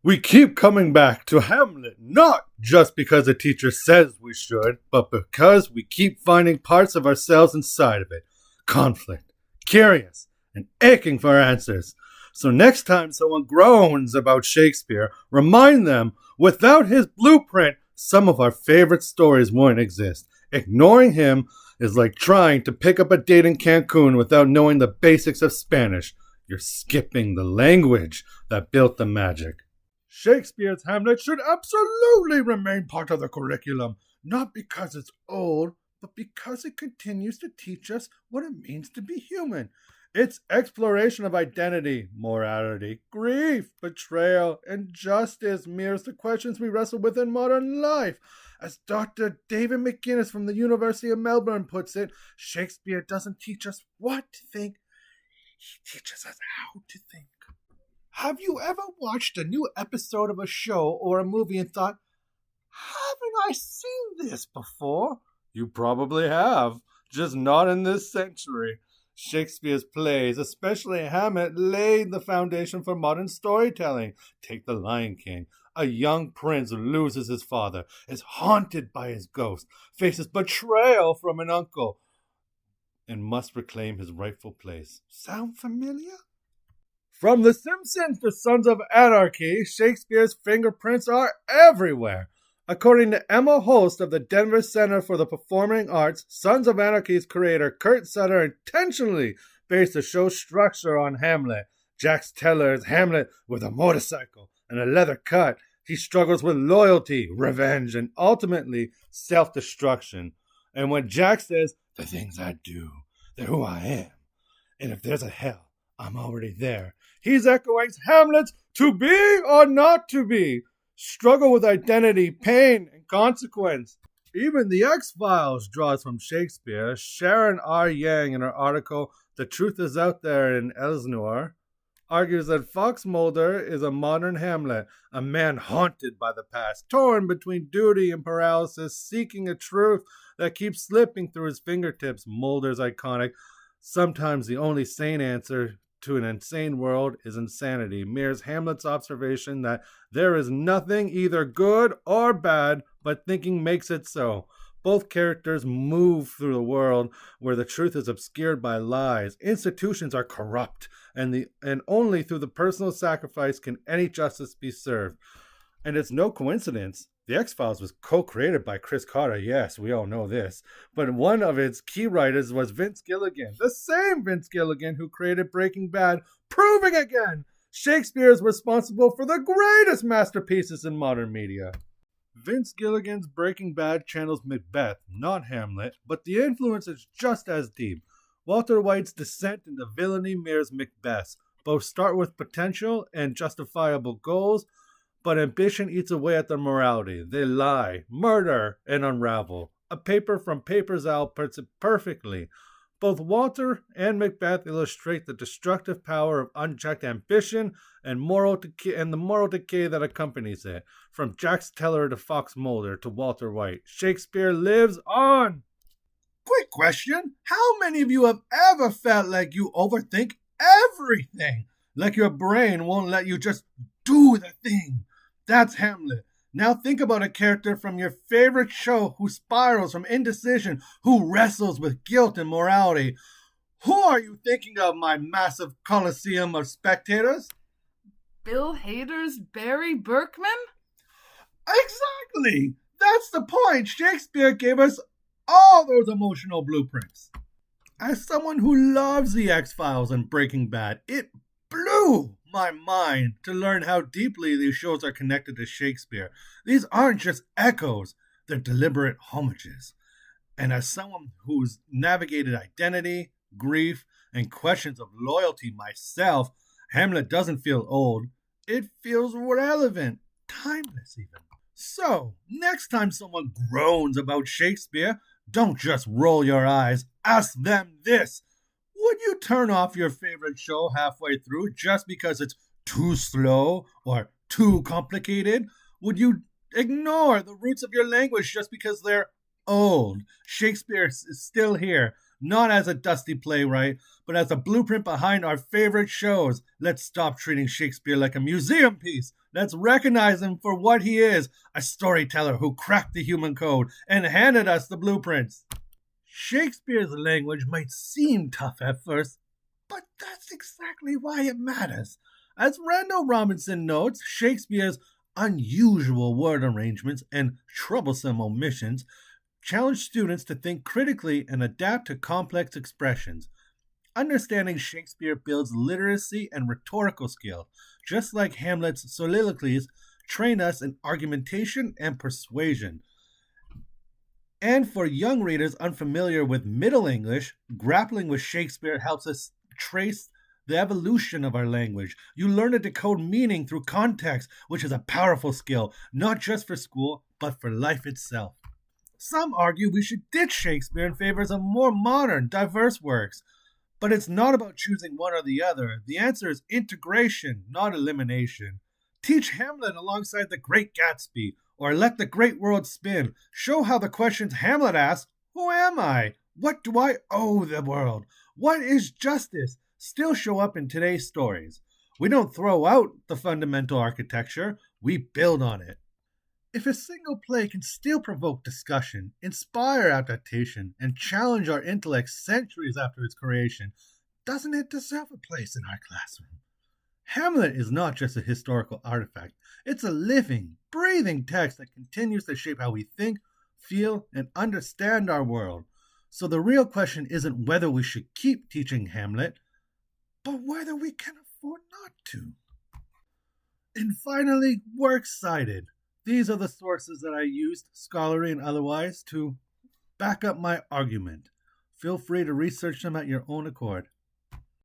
We keep coming back to Hamlet, not just because the teacher says we should, but because we keep finding parts of ourselves inside of it. Conflict, curious, and aching for answers. So next time someone groans about Shakespeare, remind them, without his blueprint, some of our favorite stories wouldn't exist. Ignoring him is like trying to pick up a date in Cancun without knowing the basics of Spanish. You're skipping the language that built the magic. Shakespeare's Hamlet should absolutely remain part of the curriculum, not because it's old, but because it continues to teach us what it means to be human. Its exploration of identity, morality, grief, betrayal, and justice mirrors the questions we wrestle with in modern life. As Dr. David McGuinness from the University of Melbourne puts it, Shakespeare doesn't teach us what to think, he teaches us how to think. Have you ever watched a new episode of a show or a movie and thought, haven't I seen this before? You probably have, just not in this century. Shakespeare's plays, especially Hamlet, laid the foundation for modern storytelling. Take The Lion King. A young prince loses his father, is haunted by his ghost, faces betrayal from an uncle, and must reclaim his rightful place. Sound familiar? From The Simpsons to Sons of Anarchy, Shakespeare's fingerprints are everywhere. According to Emma Holst of the Denver Center for the Performing Arts, Sons of Anarchy's creator Kurt Sutter intentionally based the show's structure on Hamlet. Jax Teller is Hamlet with a motorcycle and a leather cut. He struggles with loyalty, revenge, and ultimately self-destruction. And when Jax says, the things I do, they're who I am. And if there's a hell, I'm already there. He's echoing Hamlet's to be or not to be. Struggle with identity, pain, and consequence. Even The X-Files draws from Shakespeare. Sharon R. Yang, in her article, The Truth is Out There in Elsinore, argues that Fox Mulder is a modern Hamlet, a man haunted by the past, torn between duty and paralysis, seeking a truth that keeps slipping through his fingertips. Mulder's iconic, sometimes the only sane answer to an insane world is insanity, mirrors Hamlet's observation that there is nothing either good or bad, but thinking makes it so. Both characters move through the world where the truth is obscured by lies. Institutions are corrupt, and only through the personal sacrifice can any justice be served. And it's no coincidence. The X-Files was co-created by Chris Carter, yes, we all know this, but one of its key writers was Vince Gilligan, the same Vince Gilligan who created Breaking Bad, proving again Shakespeare is responsible for the greatest masterpieces in modern media. Vince Gilligan's Breaking Bad channels Macbeth, not Hamlet, but the influence is just as deep. Walter White's descent into villainy mirrors Macbeth's. Both start with potential and justifiable goals, but ambition eats away at their morality. They lie, murder, and unravel. A paper from Papers Owl puts it perfectly. Both Walter and Macbeth illustrate the destructive power of unchecked ambition and the moral decay that accompanies it. From Jax Teller to Fox Mulder to Walter White, Shakespeare lives on. Quick question. How many of you have ever felt like you overthink everything? Like your brain won't let you just do the thing? That's Hamlet. Now think about a character from your favorite show who spirals from indecision, who wrestles with guilt and morality. Who are you thinking of, my massive coliseum of spectators? Bill Hader's Barry Berkman? Exactly! That's the point. Shakespeare gave us all those emotional blueprints. As someone who loves The X-Files and Breaking Bad, it blew my mind to learn how deeply these shows are connected to Shakespeare. These aren't just echoes, they're deliberate homages. And as someone who's navigated identity, grief, and questions of loyalty myself, Hamlet doesn't feel old. It feels relevant, timeless even. So, next time someone groans about Shakespeare, don't just roll your eyes. Ask them this. Would you turn off your favorite show halfway through just because it's too slow or too complicated? Would you ignore the roots of your language just because they're old? Shakespeare is still here, not as a dusty playwright, but as a blueprint behind our favorite shows. Let's stop treating Shakespeare like a museum piece Let's recognize him for what he is, a storyteller who cracked the human code and handed us the blueprints. Shakespeare's language might seem tough at first, but that's exactly why it matters. As Randall Robinson notes, Shakespeare's unusual word arrangements and troublesome omissions challenge students to think critically and adapt to complex expressions. Understanding Shakespeare builds literacy and rhetorical skill, just like Hamlet's soliloquies train us in argumentation and persuasion. And for young readers unfamiliar with Middle English, grappling with Shakespeare helps us trace the evolution of our language. You learn to decode meaning through context, which is a powerful skill, not just for school, but for life itself. Some argue we should ditch Shakespeare in favor of more modern, diverse works. But it's not about choosing one or the other. The answer is integration, not elimination. Teach Hamlet alongside The Great Gatsby, or Let the Great World Spin. Show how the questions Hamlet asks, who am I? What do I owe the world? What is justice? Still show up in today's stories. We don't throw out the fundamental architecture, we build on it. If a single play can still provoke discussion, inspire adaptation, and challenge our intellect centuries after its creation, doesn't it deserve a place in our classroom? Hamlet is not just a historical artifact. It's a living, breathing text that continues to shape how we think, feel, and understand our world. So the real question isn't whether we should keep teaching Hamlet, but whether we can afford not to. And finally, works cited. These are the sources that I used, scholarly and otherwise, to back up my argument. Feel free to research them at your own accord.